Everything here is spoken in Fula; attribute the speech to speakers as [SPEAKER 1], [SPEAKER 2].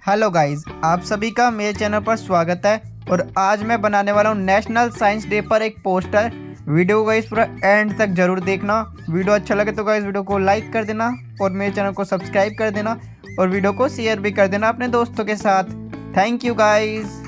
[SPEAKER 1] Hello guys, आप सभी का मेरे चैनल पर स्वागत है। और आज मैं बनाने वाला हूँ नेशनल साइंस डे पर एक पोस्टर। वीडियो को गाइस पूरा एंड तक जरूर देखना। वीडियो अच्छा लगे तो गाइस वीडियो को लाइक कर देना और मेरे चैनल को सब्सक्राइब कर देना और वीडियो को शेयर भी कर देना अपने दोस्तों के साथ। Thank you guys.